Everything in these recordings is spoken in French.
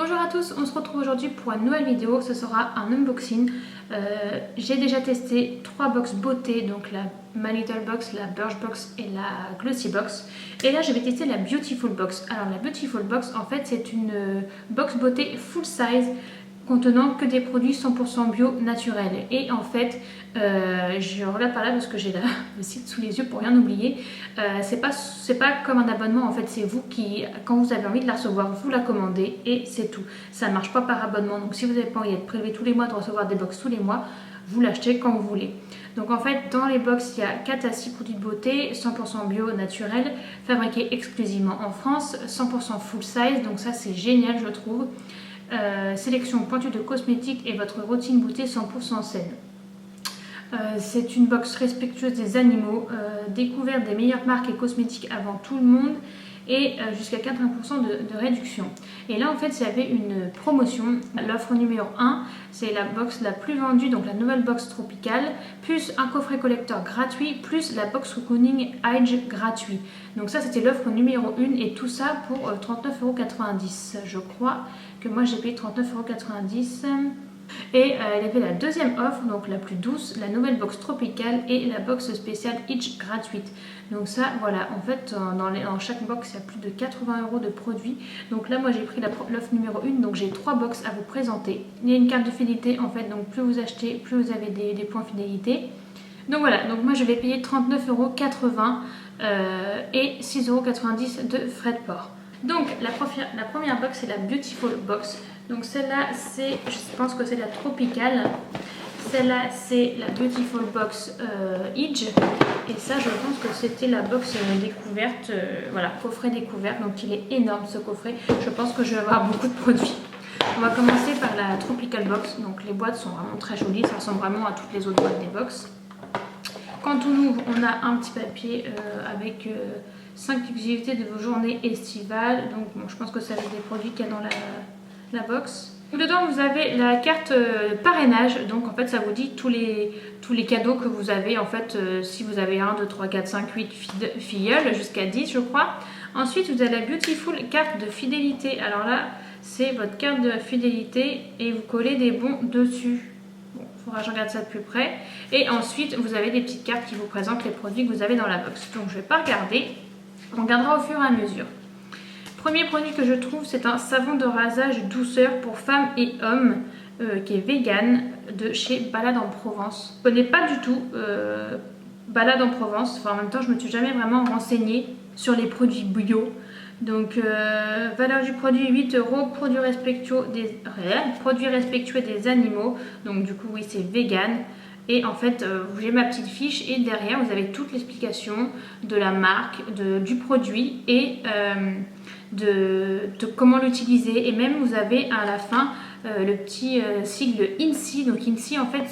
Bonjour à tous, on se retrouve aujourd'hui pour une nouvelle vidéo, ce sera un unboxing. J'ai déjà testé 3 box beauté, donc la My Little Box, la Birchbox et la Glossy Box. Et là je vais tester la Beautiful Box. Alors la Beautiful Box en fait c'est une box beauté full size contenant que des produits 100% bio naturels. Et en fait, je regarde par là parce que j'ai le site sous les yeux pour rien oublier. C'est pas comme un abonnement, en fait, c'est vous qui, quand vous avez envie de la recevoir, vous la commandez et c'est tout. Ça ne marche pas par abonnement, donc si vous n'avez pas envie d'être prélevé tous les mois, de recevoir des box tous les mois, vous l'achetez quand vous voulez. Donc en fait, dans les box, il y a 4 à 6 produits de beauté, 100% bio, naturels, fabriqués exclusivement en France, 100% full size, donc ça c'est génial je trouve. Sélection pointue de cosmétiques et votre routine beauté 100% saine. C'est une box respectueuse des animaux, découverte des meilleures marques et cosmétiques avant tout le monde et jusqu'à 80% de réduction. Et là en fait il y avait une promotion, l'offre numéro 1 c'est la box la plus vendue, donc la nouvelle box tropicale, plus un coffret collector gratuit, plus la box cocooning Age gratuit. Donc ça c'était l'offre numéro 1 et tout ça pour 39,90 €. Je crois que moi j'ai payé 39,90 €. Et il y avait la deuxième offre, donc la plus douce, la nouvelle box tropicale et la box spéciale Itch gratuite. Donc ça, voilà, en fait, dans chaque box, il y a plus de 80 € de produits. Donc là, moi, j'ai pris l'offre numéro 1, donc j'ai 3 box à vous présenter. Il y a une carte de fidélité, en fait, donc plus vous achetez, plus vous avez des points fidélité. Donc voilà, donc moi, je vais payer 39,80 € et 6,90 € de frais de port. Donc la première box, c'est la Beautiful Box. Donc celle-là, je pense que c'est la tropicale. Celle-là, c'est la Beautiful Box Edge. Et ça, je pense que c'était la box découverte. Voilà, coffret découverte. Donc il est énorme ce coffret. Je pense que je vais avoir beaucoup de produits. On va commencer par la Tropical Box. Donc les boîtes sont vraiment très jolies. Ça ressemble vraiment à toutes les autres boîtes des box. Quand on ouvre, on a un petit papier avec 5 exclusivités de vos journées estivales. Donc bon, je pense que ça va être des produits qu'il y a dans la box. Dedans vous avez la carte parrainage, donc en fait ça vous dit tous les cadeaux que vous avez en fait, si vous avez 1, 2, 3, 4, 5, 8 filleuls jusqu'à 10 je crois. Ensuite vous avez la Beautiful carte de fidélité, alors là c'est votre carte de fidélité et vous collez des bons dessus. Bon, il faudra que je regarde ça de plus près. Et ensuite vous avez des petites cartes qui vous présentent les produits que vous avez dans la box. Donc je ne vais pas regarder, on regardera au fur et à mesure. Premier produit que je trouve, c'est un savon de rasage douceur pour femmes et hommes qui est vegan de chez Balade en Provence. Je ne connais pas du tout Balade en Provence, enfin, en même temps je ne me suis jamais vraiment renseignée sur les produits bio. Donc valeur du produit 8 €, produits respectueux des animaux, donc du coup oui c'est vegan. Et en fait, j'ai ma petite fiche et derrière vous avez toute l'explication de la marque, du produit et de comment l'utiliser. Et même vous avez à la fin le petit sigle INSEE. Donc INSEE en fait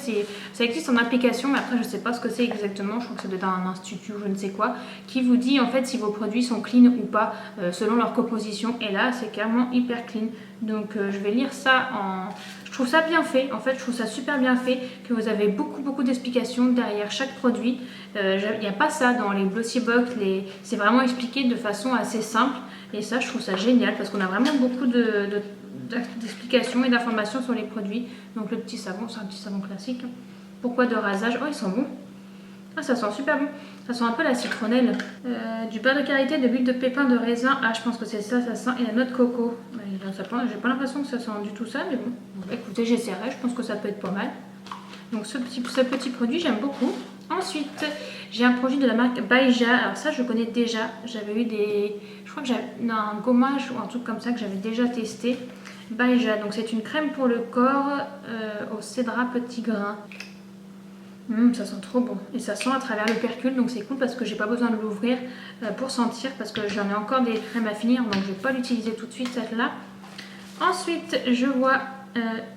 ça existe en application, mais après je ne sais pas ce que c'est exactement. Je crois que c'est dans un institut ou je ne sais quoi, qui vous dit en fait si vos produits sont clean ou pas selon leur composition. Et là c'est carrément hyper clean. Donc je vais lire ça Je trouve ça bien fait, en fait je trouve ça super bien fait, que vous avez beaucoup d'explications derrière chaque produit. Il n'y a pas ça dans les Glossy Box, c'est vraiment expliqué de façon assez simple. Et ça je trouve ça génial parce qu'on a vraiment beaucoup d'explications et d'informations sur les produits. Donc le petit savon, c'est un petit savon classique. Pourquoi de rasage? Oh il sent bon. Ah ça sent super bon. Ça sent un peu la citronnelle. Du beurre de karité, de l'huile de pépin de raisin. Ah je pense que c'est ça sent. Et la noix de coco. J'ai pas l'impression que ça sent du tout ça, mais bon. Écoutez, j'essaierai, je pense que ça peut être pas mal. Donc ce petit produit, j'aime beaucoup. Ensuite, j'ai un produit de la marque Baija. Alors ça, je connais déjà. J'avais eu je crois que j'avais un gommage ou un truc comme ça que j'avais déjà testé. Baija, donc c'est une crème pour le corps au cédra petit grain. Ça sent trop bon et ça sent à travers le percule, donc c'est cool parce que j'ai pas besoin de l'ouvrir pour sentir, parce que j'en ai encore des crèmes à finir, donc je vais pas l'utiliser tout de suite celle-là. Ensuite je vois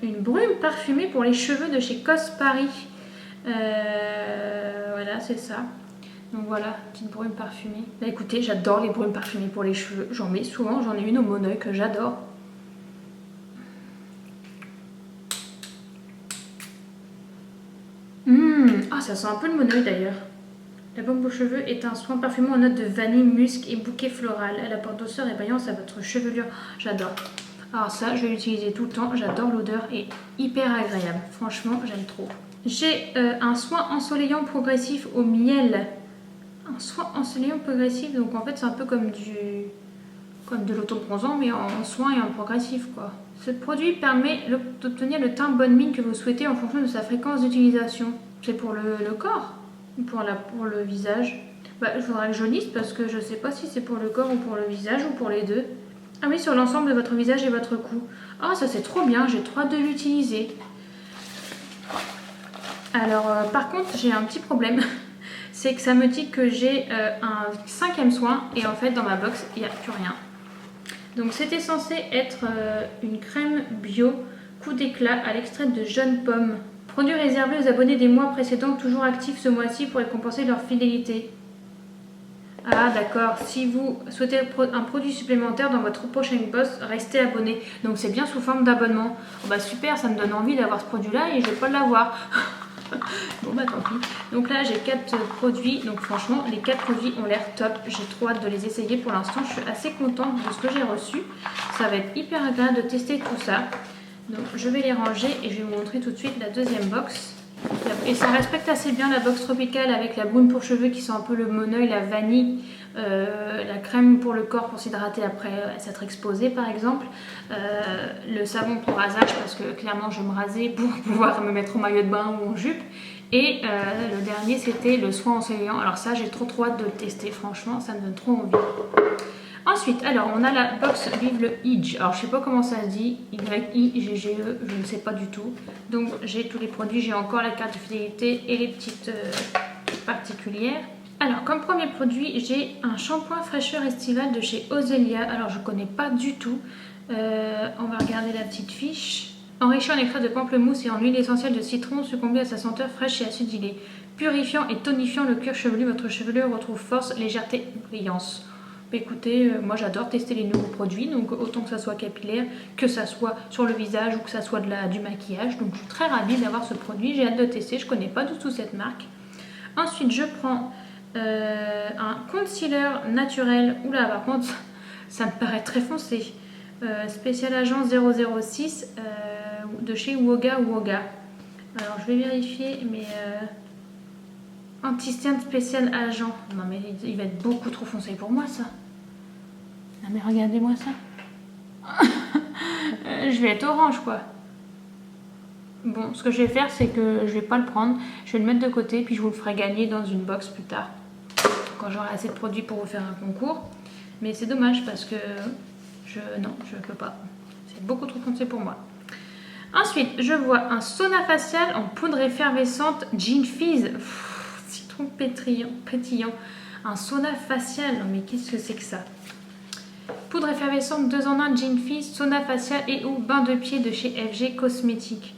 une brume parfumée pour les cheveux de chez Cos Paris. Voilà c'est ça. Donc voilà, petite brume parfumée. Bah écoutez, j'adore les brumes parfumées pour les cheveux, j'en mets souvent, j'en ai une au Moneuil que j'adore. Ah, ça sent un peu le Moneuil d'ailleurs. La baume aux cheveux est un soin parfumé en notes de vanille, musc et bouquet floral. Elle apporte douceur et brillance à votre chevelure. J'adore. Alors ça, je vais l'utiliser tout le temps. J'adore l'odeur et hyper agréable. Franchement, j'aime trop. J'ai un soin ensoleillant progressif au miel. Un soin ensoleillant progressif, donc en fait c'est un peu comme de l'autobronzant mais en soin et en progressif quoi. Ce produit permet d'obtenir le teint bonne mine que vous souhaitez en fonction de sa fréquence d'utilisation. C'est pour le corps ou pour le visage? Bah, il faudra que je lise parce que je sais pas si c'est pour le corps ou pour le visage ou pour les deux. Ah oui, sur l'ensemble de votre visage et votre cou. Ah, ça c'est trop bien, j'ai trop hâte de l'utiliser. Alors par contre j'ai un petit problème. C'est que ça me dit que j'ai un 5e soin et en fait dans ma box il n'y a plus rien. Donc c'était censé être une crème bio coup d'éclat à l'extrait de jaune pomme. Produit réservé aux abonnés des mois précédents, toujours actifs ce mois-ci pour récompenser leur fidélité. Ah d'accord, si vous souhaitez un produit supplémentaire dans votre prochaine box, restez abonné. Donc c'est bien sous forme d'abonnement. Oh bah super, ça me donne envie d'avoir ce produit là et je vais pas l'avoir. Bon bah tant pis. Donc là j'ai 4 produits, donc franchement les 4 produits ont l'air top. J'ai trop hâte de les essayer pour l'instant, je suis assez contente de ce que j'ai reçu. Ça va être hyper agréable de tester tout ça. Donc je vais les ranger et je vais vous montrer tout de suite la deuxième box. Et ça respecte assez bien la box tropicale avec la baume pour cheveux qui sent un peu le moneuil, la vanille, la crème pour le corps pour s'hydrater après s'être exposé par exemple, le savon pour rasage parce que clairement je me rasais pour pouvoir me mettre en maillot de bain ou en jupe, et le dernier c'était le soin ensoleillant. Alors ça j'ai trop hâte de le tester, franchement ça me donne trop envie. Ensuite, alors on a la box Vive le Idge. Alors je sais pas comment ça se dit, Y-I-G-G-E, je ne sais pas du tout. Donc j'ai tous les produits, j'ai encore la carte de fidélité et les petites particulières. Alors comme premier produit, j'ai un shampoing fraîcheur estivale de chez Ozelia. Alors je connais pas du tout. On va regarder la petite fiche. Enrichi en extrait de pamplemousse et en huile essentielle de citron, succombé à sa senteur fraîche et acidulée. Purifiant et tonifiant le cuir chevelu, votre chevelure retrouve force, légèreté et brillance. Écoutez, moi j'adore tester les nouveaux produits, donc autant que ça soit capillaire, que ça soit sur le visage ou que ça soit du maquillage. Donc je suis très ravie d'avoir ce produit, j'ai hâte de tester, je connais pas du tout cette marque. Ensuite je prends un concealer naturel, oula par contre ça me paraît très foncé, spécial agence 006 de chez Woga. Alors je vais vérifier, mais anti-stern spécial agent, non mais il va être beaucoup trop foncé pour moi ça. Non mais regardez-moi ça. Je vais être orange quoi. Bon, ce que je vais faire c'est que je vais pas le prendre, je vais le mettre de côté puis je vous le ferai gagner dans une box plus tard quand j'aurai assez de produits pour vous faire un concours. Mais c'est dommage parce que non, je peux pas, c'est beaucoup trop foncé pour moi. Ensuite je vois un sauna facial en poudre effervescente Gin Fizz, citron pétillant, un sauna facial. Non mais qu'est-ce que c'est que ça? Poudre effervescente 2 en 1 Gin Fizz, sauna facial et ou bain de pied de chez FG Cosmétiques.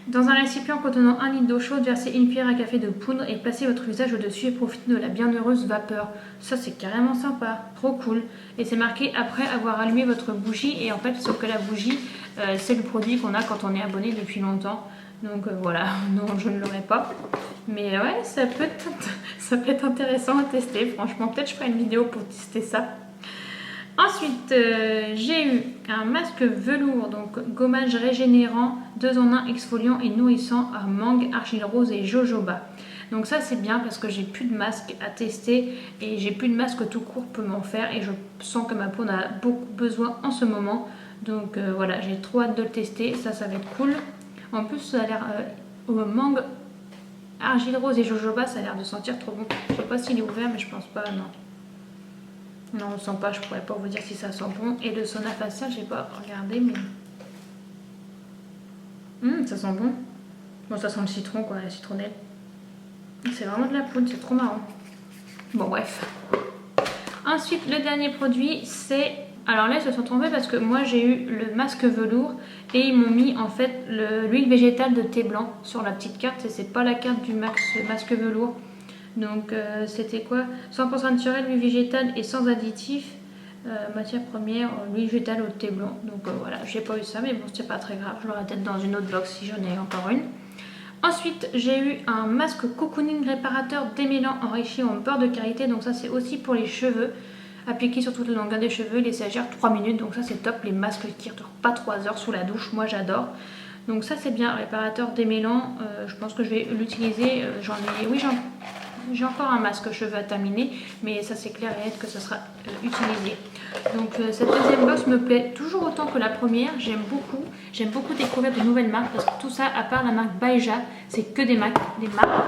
Dans un récipient contenant 1 litre d'eau chaude, versez une cuillère à café de poudre et placez votre visage au-dessus et profitez de la bienheureuse vapeur. Ça c'est carrément sympa, trop cool. Et c'est marqué après avoir allumé votre bougie, et en fait sauf que la bougie c'est le produit qu'on a quand on est abonné depuis longtemps. Donc voilà, non je ne l'aurai pas. Mais ouais, ça peut être intéressant à tester, franchement. Peut-être je ferai une vidéo pour tester ça. Ensuite, j'ai eu un masque velours, donc gommage régénérant, 2 en 1 exfoliant et nourrissant à mangue, argile rose et jojoba. Donc ça c'est bien parce que j'ai plus de masque à tester et j'ai plus de masque tout court pour m'en faire, et je sens que ma peau en a beaucoup besoin en ce moment. Donc voilà, j'ai trop hâte de le tester, ça va être cool. En plus ça a l'air mangue, argile rose et jojoba, ça a l'air de sentir trop bon. Je sais pas s'il est ouvert mais je pense pas, non. Non, on ne sent pas, je pourrais pas vous dire si ça sent bon. Et le sauna facial, j'ai pas regardé, mais ça sent bon. Bon, ça sent le citron quoi, la citronnelle. C'est vraiment de la poudre, c'est trop marrant. Bon bref. Ensuite, le dernier produit, c'est... Alors là, ils se sont trompés parce que moi j'ai eu le masque velours et ils m'ont mis en fait l'huile végétale de thé blanc sur la petite carte, et c'est pas la carte du masque velours. Donc c'était quoi? 100% naturel, huile végétale et sans additifs. Matière première, l'huile végétale au thé blanc. Donc voilà, j'ai pas eu ça, mais bon, c'est pas très grave. Je l'aurai peut-être dans une autre box si j'en ai encore une. Ensuite, j'ai eu un masque cocooning réparateur démêlant enrichi en beurre de karité. Donc ça, c'est aussi pour les cheveux. appliqué sur toute la longueur des cheveux, laisser agir 3 minutes, donc ça c'est top. Les masques qui ne durent pas 3 heures sous la douche, moi j'adore. Donc ça c'est bien, réparateur démêlant, je pense que je vais l'utiliser. J'ai encore un masque cheveux à terminer, mais ça c'est clair et net que ça sera utilisé. Donc cette deuxième box me plaît toujours autant que la première, j'aime beaucoup découvrir de nouvelles marques parce que tout ça, à part la marque Baeja, c'est que des marques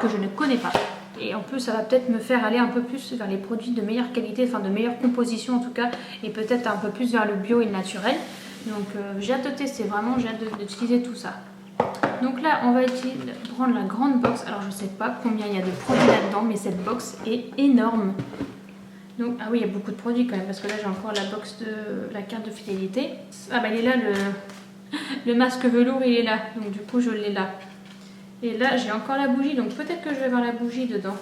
que je ne connais pas. Et en plus ça va peut-être me faire aller un peu plus vers les produits de meilleure qualité, enfin de meilleure composition en tout cas, et peut-être un peu plus vers le bio et le naturel. Donc j'ai hâte de tester, vraiment j'ai hâte d'utiliser tout ça. Donc là on va prendre la grande box. Alors je sais pas combien il y a de produits là-dedans, mais cette box est énorme. Donc ah oui, il y a beaucoup de produits quand même, parce que là j'ai encore la box de la carte de fidélité. Ah bah il est là, le masque velours il est là, donc du coup je l'ai là. Et là j'ai encore la bougie, donc peut-être que je vais avoir la bougie dedans.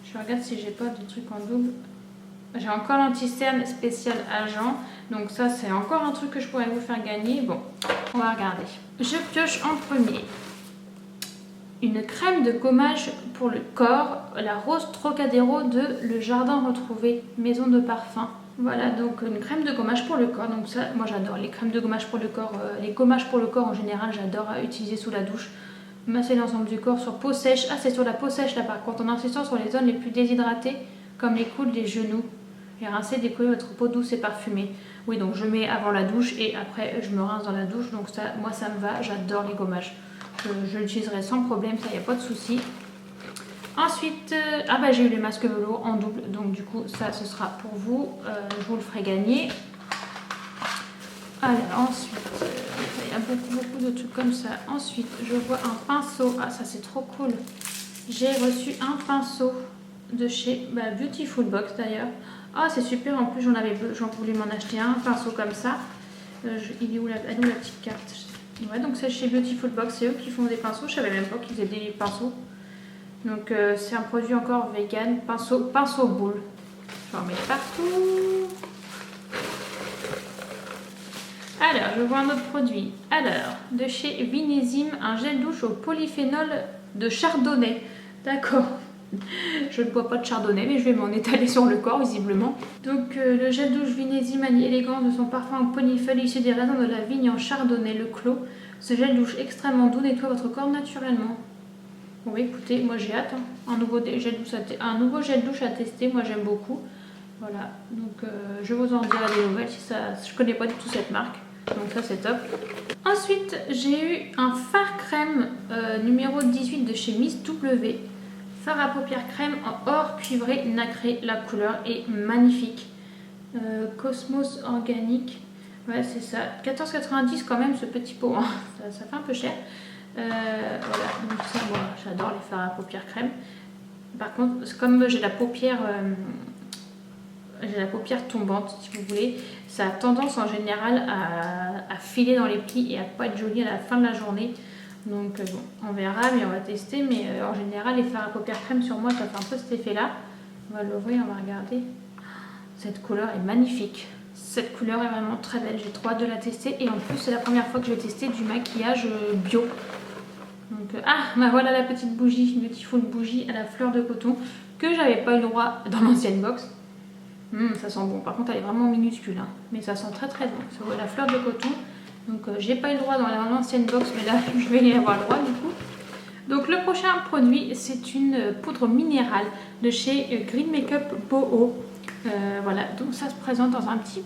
Je regarde si j'ai pas de truc en double. J'ai encore l'anti-cerne spécial agent. Donc ça c'est encore un truc que je pourrais vous faire gagner. Bon, on va regarder. Je pioche en premier une crème de gommage pour le corps, la rose Trocadéro de Le Jardin Retrouvé, maison de parfum. Voilà, donc une crème de gommage pour le corps. Donc ça, moi j'adore les crèmes de gommage pour le corps. Les gommages pour le corps en général, j'adore utiliser sous la douche. Masser l'ensemble du corps sur peau sèche. Ah, c'est sur la peau sèche là par contre, en insistant sur les zones les plus déshydratées, comme les coudes, les genoux. Et rincer, décoller votre peau douce et parfumée. Oui, donc je mets avant la douche et après je me rince dans la douche. Donc ça, moi ça me va, j'adore les gommages. Je l'utiliserai sans problème, ça, il n'y a pas de souci. Ensuite, ah bah j'ai eu les masques velours en double. Donc du coup, ça ce sera pour vous. Je vous le ferai gagner. Alors ensuite, il y a beaucoup de trucs comme ça. Ensuite, je vois un pinceau. Ah ça c'est trop cool. J'ai reçu un pinceau de chez Beautiful Box d'ailleurs. Ah c'est super, en plus j'en voulais m'en acheter un pinceau comme ça. Il est où la petite carte? Ouais, donc c'est chez Beautiful Box, c'est eux qui font des pinceaux. Je savais même pas qu'ils faisaient des pinceaux. Donc c'est un produit encore vegan, pinceau boule. Je vais en mettre partout. Alors, je vois un autre produit. Alors, de chez Vinésime, un gel douche au polyphénol de chardonnay. D'accord. Je ne bois pas de chardonnay, mais je vais m'en étaler sur le corps, visiblement. Donc, le gel douche Vinésime manie élégance de son parfum au polyphénol issu des raisins de la vigne en chardonnay, le clos. Ce gel douche extrêmement doux nettoie votre corps naturellement. Bon, écoutez, moi j'ai hâte. Hein. Un nouveau gel douche à tester, moi j'aime beaucoup. Voilà, donc je vous en dirai des nouvelles si ça. Je connais pas du tout cette marque. Donc ça c'est top. Ensuite j'ai eu un fard crème numéro 18 de chez Miss W. Fard à paupières crème en or cuivré nacré. La couleur est magnifique. Cosmos organique. Ouais c'est ça. 14,90 quand même ce petit pot. Hein. Ça fait un peu cher. Voilà, donc ça moi j'adore les fards à paupières crème. Par contre comme j'ai la paupière tombante si vous voulez, ça a tendance en général à filer dans les plis et à pas être joli à la fin de la journée. Donc bon, on verra, mais on va tester. Mais en général, les fards à paupières crème sur moi, ça fait un peu cet effet-là. On va l'ouvrir, on va regarder. Cette couleur est magnifique. Cette couleur est vraiment très belle. J'ai trop hâte de la tester. Et en plus, c'est la première fois que je vais tester du maquillage bio. Donc, bah voilà la petite bougie, Beautiful bougie à la fleur de coton que j'avais pas eu le droit dans l'ancienne box. Ça sent bon, par contre elle est vraiment minuscule, hein. Mais ça sent très très bon, c'est la fleur de coton. Donc j'ai pas eu le droit dans l'ancienne box, mais là je vais y avoir le droit du coup. Donc le prochain produit c'est une poudre minérale de chez Green Makeup Boho. Voilà, donc ça se présente dans un petit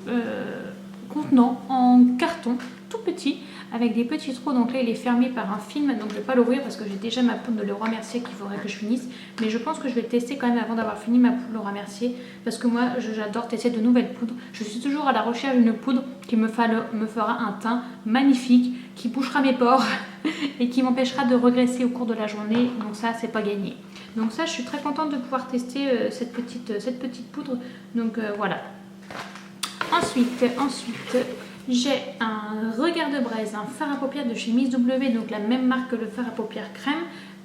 contenant en carton tout petit avec des petits trous. Donc là il est fermé par un film, donc je vais pas l'ouvrir parce que j'ai déjà ma poudre de Leroy Mercier qu'il faudrait que je finisse, mais je pense que je vais le tester quand même avant d'avoir fini ma poudre Leroy Mercier parce que moi j'adore tester de nouvelles poudres. Je suis toujours à la recherche d'une poudre qui me fera un teint magnifique, qui bouchera mes pores et qui m'empêchera de regresser au cours de la journée, donc ça c'est pas gagné. Donc ça je suis très contente de pouvoir tester cette petite poudre, donc voilà. Ensuite j'ai un regard de braise, un fard à paupières de chez Miss W, donc la même marque que le fard à paupières crème.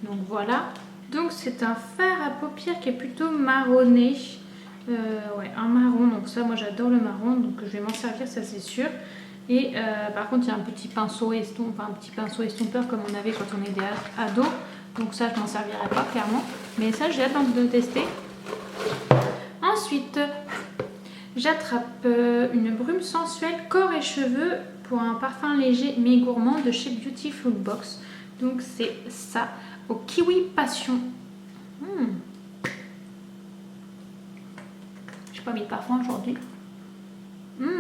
Donc voilà. Donc c'est un fard à paupières qui est plutôt marronné. Ouais, un marron. Donc ça, moi j'adore le marron, donc je vais m'en servir, ça c'est sûr. Et par contre, il y a un petit pinceau estompeur comme on avait quand on était ado. Donc ça, je m'en servirai pas clairement. Mais ça, j'ai hâte de tester. Ensuite, J'attrape une brume sensuelle corps et cheveux pour un parfum léger mais gourmand de chez Beautiful Box. Donc c'est ça, au kiwi passion. J'ai pas mis de parfum aujourd'hui.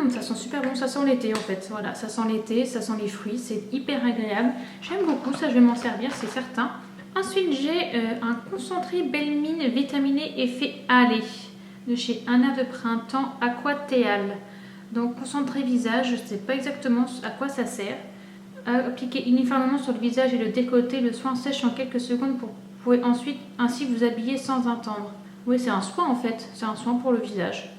Ça sent super bon, ça sent l'été en fait. Voilà, ça sent l'été, ça sent les fruits, c'est hyper agréable. J'aime beaucoup, ça je vais m'en servir, c'est certain. Ensuite j'ai un concentré Belle Mine vitaminé effet Allée de chez Anna de Printemps Aquatéal. Donc concentré visage, je ne sais pas exactement à quoi ça sert. Appliquer uniformément sur le visage et le décolleté, le soin sèche en quelques secondes pour vous pouvez ensuite ainsi vous habiller sans attendre. Oui, c'est un soin en fait, c'est un soin pour le visage.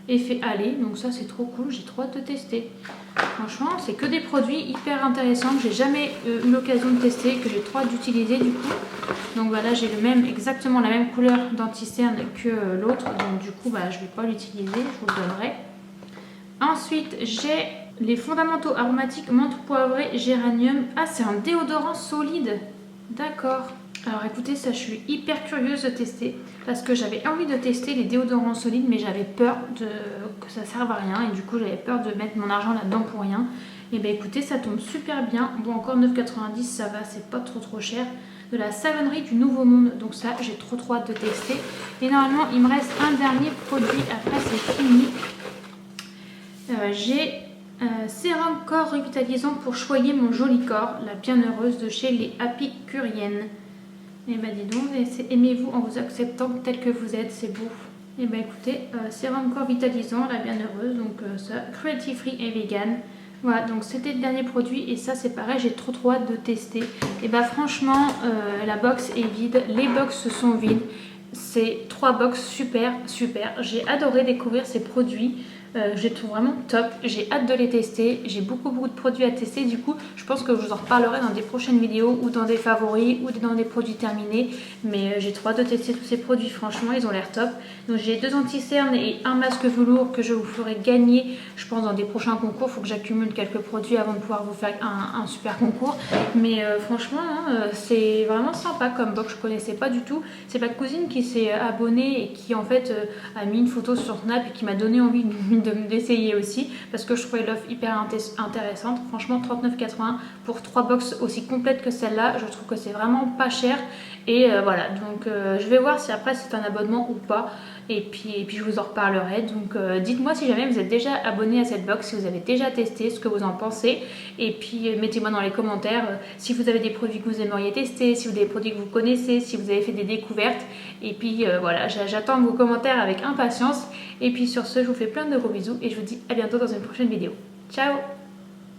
Effet Allée, donc ça c'est trop cool, j'ai trop hâte de tester. Franchement, c'est que des produits hyper intéressants que j'ai jamais eu l'occasion de tester, que j'ai trop hâte d'utiliser du coup. Donc voilà, j'ai exactement la même couleur d'anti-cerne que l'autre, donc du coup je vais pas l'utiliser, je vous le donnerai. Ensuite, j'ai les fondamentaux aromatiques menthe poivrée géranium. Ah, c'est un déodorant solide. D'accord. Alors écoutez, ça je suis hyper curieuse de tester parce que j'avais envie de tester les déodorants solides mais j'avais peur que ça serve à rien et du coup j'avais peur de mettre mon argent là-dedans pour rien. Et bah écoutez, ça tombe super bien. Bon, encore 9,90 ça va, c'est pas trop cher. De la savonnerie du Nouveau Monde, donc ça j'ai trop hâte de tester. Et normalement il me reste un dernier produit, après c'est fini. J'ai sérum corps revitalisant pour choyer mon joli corps, la bienheureuse de chez les Apicuriennes. Et bah dis donc, aimez-vous en vous acceptant tel que vous êtes, c'est beau. Et bah écoutez, sérum corps vitalisant, la bienheureuse, donc ça, cruelty free et vegan. Voilà, donc c'était le dernier produit et ça c'est pareil, j'ai trop hâte de tester. Et bah franchement, la box est vide, les box sont vides. C'est 3 box super. J'ai adoré découvrir ces produits. Je les trouve vraiment top, j'ai hâte de les tester, j'ai beaucoup de produits à tester, du coup je pense que je vous en reparlerai dans des prochaines vidéos ou dans des favoris ou dans des produits terminés, mais j'ai trop hâte de tester tous ces produits, franchement ils ont l'air top. Donc j'ai 2 anti-cernes et un masque velours que je vous ferai gagner, je pense dans des prochains concours. Il faut que j'accumule quelques produits avant de pouvoir vous faire un super concours, mais franchement c'est vraiment sympa comme box, je connaissais pas du tout. C'est ma cousine qui s'est abonnée et qui en fait a mis une photo sur Snap et qui m'a donné envie d'essayer aussi parce que je trouvais l'offre hyper intéressante. Franchement 39,80 pour 3 box aussi complètes que celle-là, je trouve que c'est vraiment pas cher. Et voilà, donc je vais voir si après c'est un abonnement ou pas. Et puis je vous en reparlerai. Donc dites-moi si jamais vous êtes déjà abonné à cette box, si vous avez déjà testé, ce que vous en pensez. Et puis mettez-moi dans les commentaires si vous avez des produits que vous aimeriez tester, si vous avez des produits que vous connaissez, si vous avez fait des découvertes. Et puis voilà, j'attends vos commentaires avec impatience. Et puis sur ce, je vous fais plein de gros bisous et je vous dis à bientôt dans une prochaine vidéo. Ciao!